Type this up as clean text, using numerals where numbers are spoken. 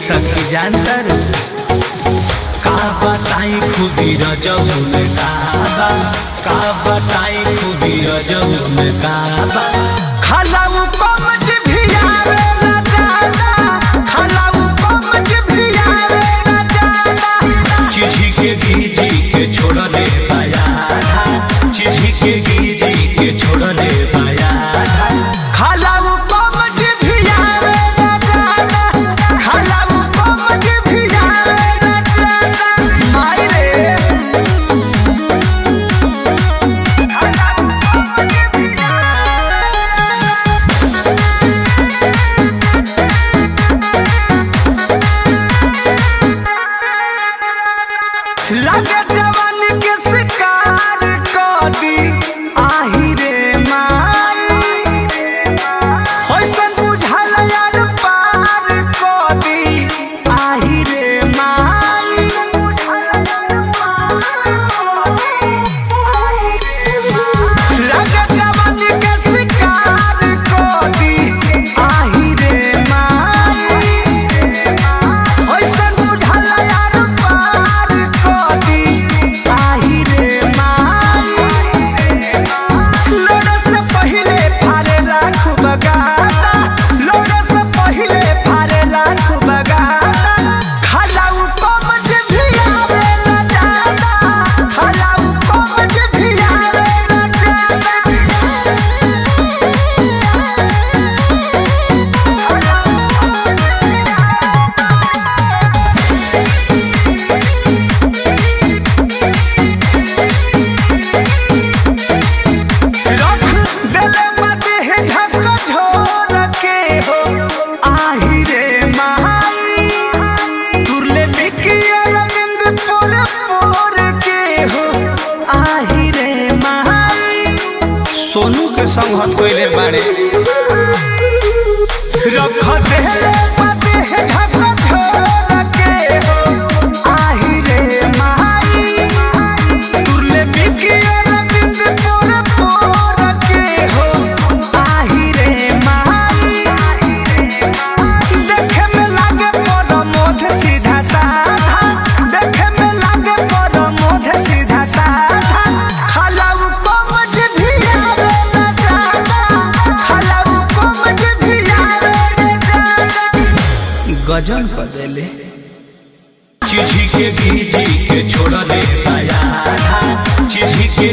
सखी जानतर का बताई खूबी रजब में काबा, का बताई खूबी रजब में काबा। खलाऊ कमज भी आवे न जाना, खलाऊ कमज भी आवे न जाना। चिढ़ी के गीजी के छोड़ले पाया था, चिढ़ी के गीजी के छोड़ले पाया था। खलाऊ कमज भी आवे न जाना, खलाऊ कमज भी आवे न जाना। माई रे लगे जवान के शिकार कर दी आही रे माई। होइसन बुझल यार पार कर दी आही रे माई। लगे जवान के शिकार कर दी आही रे माई। होइसन बुझल यार पार कर दी आही रे माई। लोड़े से पहिले फारे लाख बगाना, लोड़े से पहिले फारे लाख बगाना। खलाऊ कमज भी आवे न जाना, खलाऊ कमज भी आवे न जाना। रख देले मदेह झकझोर के हो आही रे माई। तुरले बिकिया रविंद पोर पोर के हो आही रे माई। सोनू के संग हत कोइले बाड़े। रख देले मदेह झकझोर के हो आही रे माई। तुरले बिकिया रविंद पोर पोर के हो आही रे माई। देखे में लागे परमोध सीधा साधा, देखे में लागे परमोध सीधा साधा। खलाऊ कमज भी आवे न जाना, खलाऊ कमज भी आवे न जाना। गजन कर देले चिढ़ी के गीजी के छोड़ले पाया था, चिढ़ी के